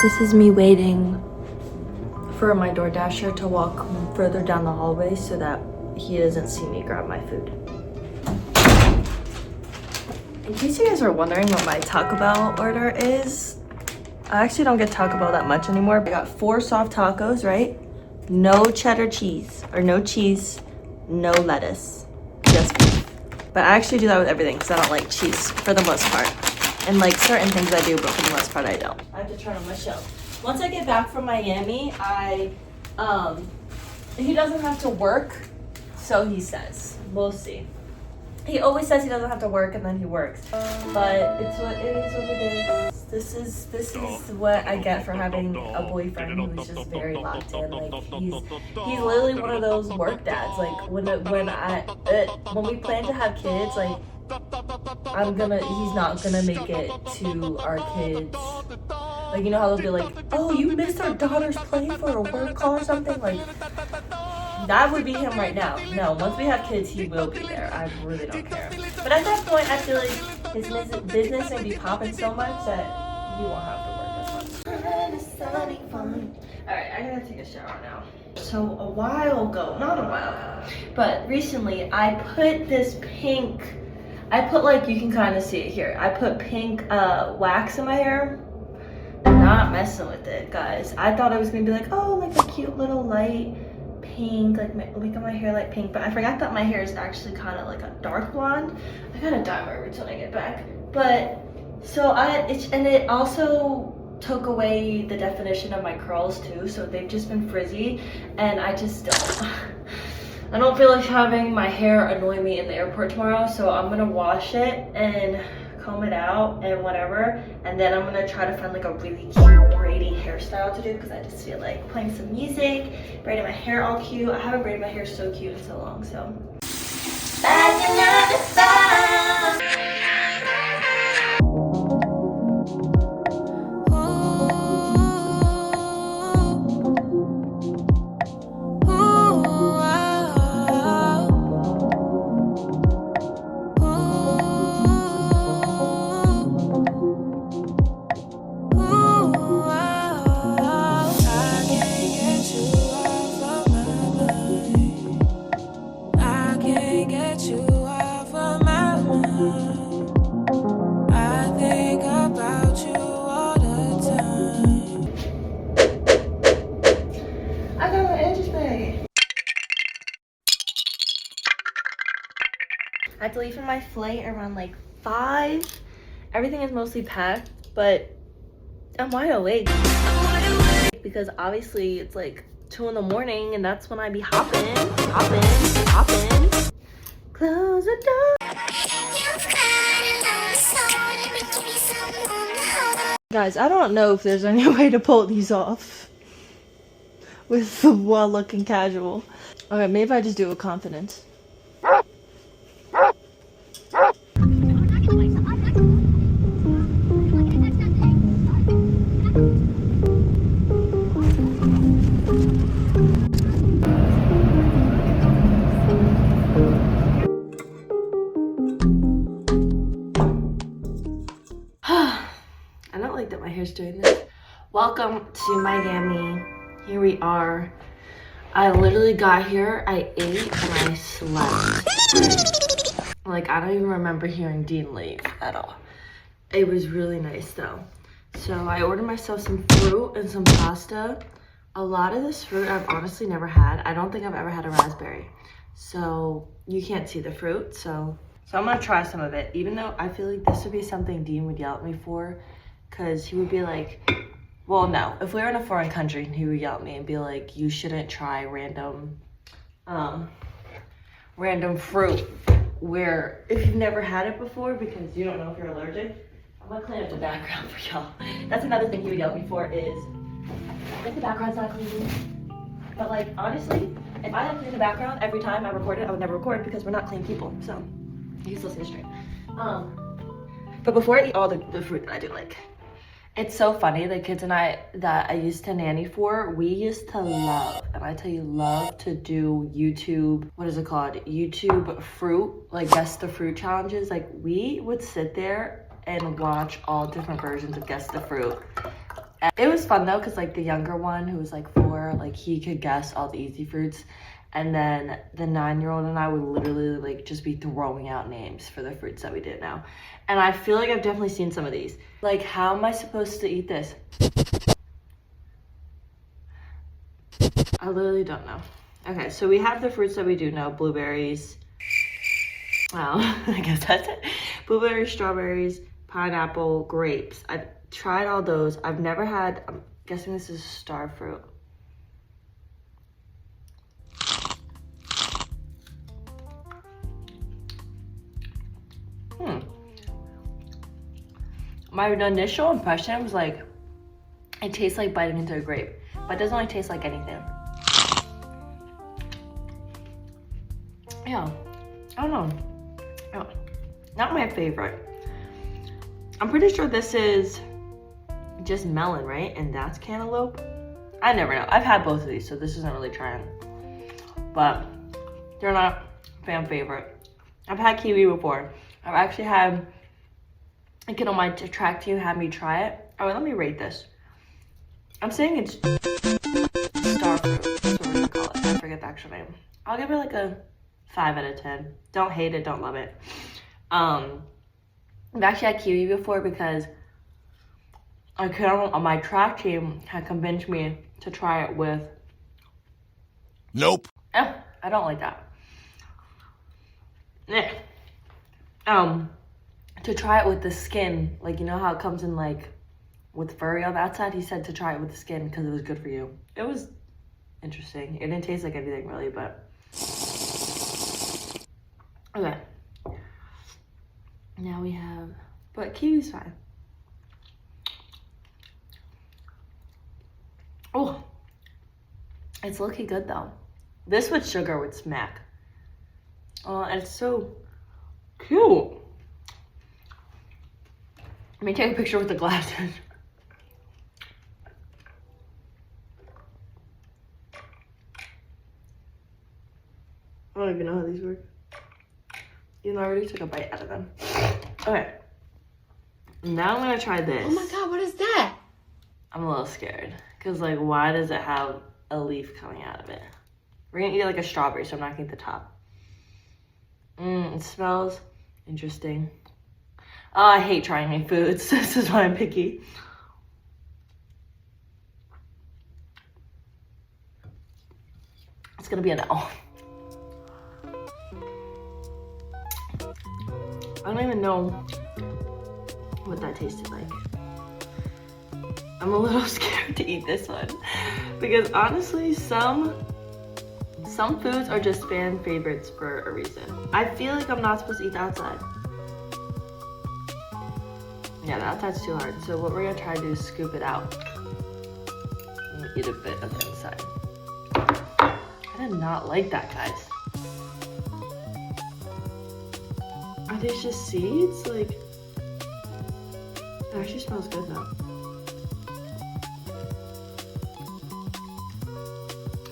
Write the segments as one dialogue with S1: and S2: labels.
S1: This is me waiting for my DoorDasher to walk further down the hallway so that he doesn't see me grab my food. In case you guys are wondering what my Taco Bell order is, I actually don't get Taco Bell that much anymore. I got 4 soft tacos, right? No cheddar cheese, or no cheese, no lettuce, just beef. But I actually do that with everything because I don't like cheese for the most part. And like certain things I do, but for the most part I don't. I have to turn on my show. Once I get back from Miami, he doesn't have to work, so he says. We'll see. He always says he doesn't have to work and then he works. But it is what it is. This is what I get for having a boyfriend who's just very locked in. Like he's literally one of those work dads. Like when we plan to have kids, like he's not gonna make it to our kids. Like, you know how they'll be like, oh, you missed our daughter's play for a work call or something? Like, that would be him right now. No, once we have kids, he will be there. I really don't care. But at that point, I feel like his business may be popping so much that he won't have to work as much. Alright, I gotta take a shower now. So a while ago, not a while ago, but recently, I put this pink, like, you can kind of see it here. I put pink wax in my hair. Not messing with it, guys. I thought it was gonna be like, oh, like a cute little light pink, like making my hair light pink, but I forgot that my hair is actually kind of like a dark blonde. I gotta dye my roots when I get back. But so it also took away the definition of my curls too, so they've just been frizzy, and I just don't feel like having my hair annoy me in the airport tomorrow, so I'm gonna wash it and comb it out and whatever, and then I'm gonna try to find like a really cute braiding hairstyle to do because I just feel like playing some music, braiding my hair all cute. I haven't braided my hair so cute in so long, so. I have to leave from my flight around like 5. Everything is mostly packed, but I'm wide awake. Because obviously it's like 2 in the morning and that's when I be hopping. Close the door. Guys, I don't know if there's any way to pull these off while looking casual. Okay, maybe I just do it with confidence. I don't like that my hair's doing this. Welcome to Miami. Here we are. I literally got here, I ate, and I slept. Like, I don't even remember hearing Dean leave at all. It was really nice though. So I ordered myself some fruit and some pasta. A lot of this fruit I've honestly never had. I don't think I've ever had a raspberry. So you can't see the fruit, so I'm gonna try some of it, even though I feel like this would be something Dean would yell at me for, because he would be like, well, no, if we were in a foreign country, he would yell at me and be like, you shouldn't try random fruit where if you've never had it before because you don't know if you're allergic. I'm gonna clean up the background for y'all. That's another thing he would yell at me for is if the background's not clean. But like, honestly, if I had cleaned the background every time I recorded, I would never record because we're not clean people, so you can still see the stream. But before I eat all the fruit that I do like, it's so funny, the kids and I that I used to nanny for, we used to love, and I tell you, love to do YouTube, what is it called? YouTube fruit, like guess the fruit challenges. Like we would sit there and watch all different versions of guess the fruit. And it was fun though, because like the younger one who was like 4, like he could guess all the easy fruits. And then the 9-year-old and I would literally like just be throwing out names for the fruits that we did now. And I feel like I've definitely seen some of these. Like, how am I supposed to eat this? I literally don't know. Okay, so we have the fruits that we do know. Blueberries. Well, I guess that's it. Blueberries, strawberries, pineapple, grapes. I've tried all those. I've never had, I'm guessing this is star fruit. My initial impression was like, it tastes like biting into a grape, but it doesn't really taste like anything. Yeah, I don't know. Oh, not my favorite. I'm pretty sure this is just melon, right? And that's cantaloupe. I never know. I've had both of these, so this isn't really trying. But they're not fan favorite. I've had kiwi before. I've actually had a kid on my track team had me try it. Oh, let me rate this. I'm saying it's star fruit. That's what we're gonna call it. I forget the actual name. I'll give it like a 5 out of 10. Don't hate it, don't love it. I've actually had kiwi before because a kid on my track team had convinced me to try it with.
S2: Nope.
S1: I don't like that. To try it with the skin, like, you know how it comes in like with furry on the outside? He said to try it with the skin because it was good for you. It was interesting. It didn't taste like anything really, but okay. Now we have, but kiwi's fine. Oh, it's looking good though. This with sugar would smack. Oh, and it's so cute. Let me take a picture with the glasses. I don't even know how these work. You know, I already took a bite out of them. Okay. Now I'm gonna try this.
S3: Oh my god, what is that?
S1: I'm a little scared. Cause like, why does it have a leaf coming out of it? We're gonna eat like a strawberry, so I'm not gonna eat the top. It smells interesting. Oh, I hate trying new foods. This is why I'm picky. It's gonna be a no. I don't even know what that tasted like. I'm a little scared to eat this one because honestly, some foods are just fan favorites for a reason. I feel like I'm not supposed to eat the outside. Yeah, the outside's too hard. So what we're gonna try to do is scoop it out and eat a bit of the inside. I did not like that, guys. Are these just seeds? Like, it actually smells good though.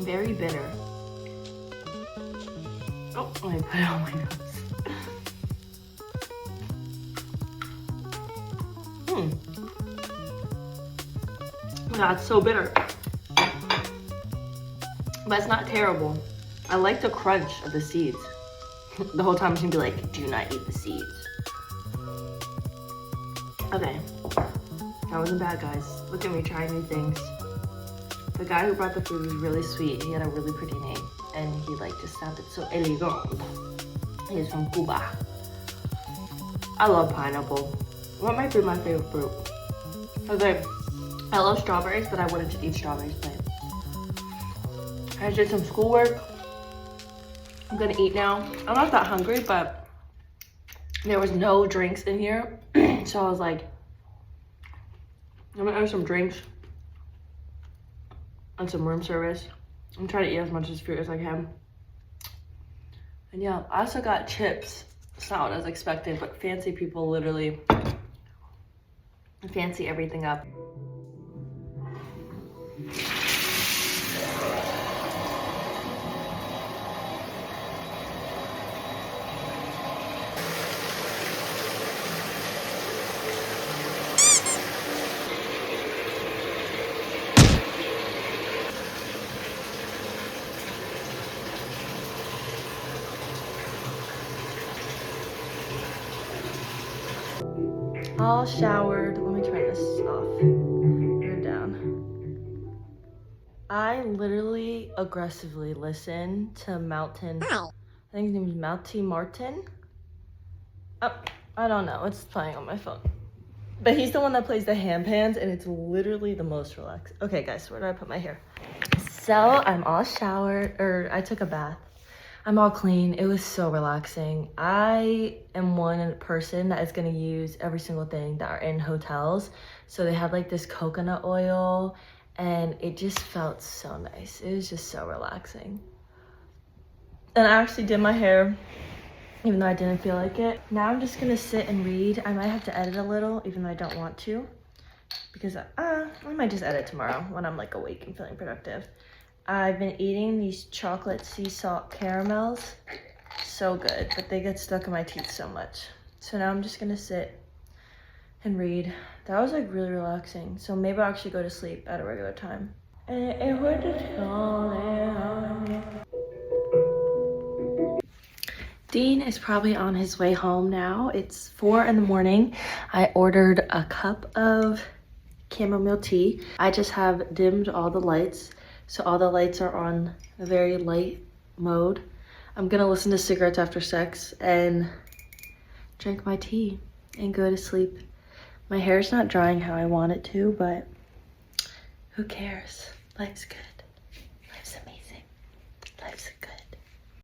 S1: Very bitter. Oh, I put it on my nose. That's so bitter. But it's not terrible. I like the crunch of the seeds. The whole time it's gonna be like, do not eat the seeds. Okay. That wasn't bad, guys. Look at me trying new things. The guy who brought the food was really sweet. He had a really pretty name. And he like just sounded so elegant. He's from Cuba. I love pineapple. What might be my favorite fruit? Okay. I love strawberries, but I wouldn't eat strawberries plain. I did some schoolwork. I'm gonna eat now. I'm not that hungry, but there was no drinks in here. So I was like, I'm gonna have some drinks and some room service. I'm trying to eat as much as fruit as I can. And yeah, I also got chips. It's not what I was expecting, but fancy people literally fancy everything up. All showered. Let me turn this off. Turn it down. I literally aggressively listen to Mountain. I think his name is Mounty Martin. Oh, I don't know. It's playing on my phone. But he's the one that plays the hand pans, and it's literally the most relaxed. Okay, guys, where do I put my hair? So I'm all showered, or I took a bath. I'm all clean. It was so relaxing. I am one person that is gonna use every single thing that are in hotels. So they had like this coconut oil, and it just felt so nice. It was just so relaxing. And I actually did my hair, even though I didn't feel like it. Now I'm just gonna sit and read. I might have to edit a little, even though I don't want to, because I might just edit tomorrow when I'm like awake and feeling productive. I've been eating these chocolate sea salt caramels. So good, but they get stuck in my teeth so much. So now I'm just gonna sit and read. That was like really relaxing. So maybe I'll actually go to sleep at a regular time. And we're just going. Dean is probably on his way home now. It's 4 in the morning. I ordered a cup of chamomile tea. I just have dimmed all the lights, so all the lights are on a very light mode. I'm gonna listen to Cigarettes After Sex and drink my tea and go to sleep. My hair's not drying how I want it to, but who cares? Life's good. Life's amazing. Life's good.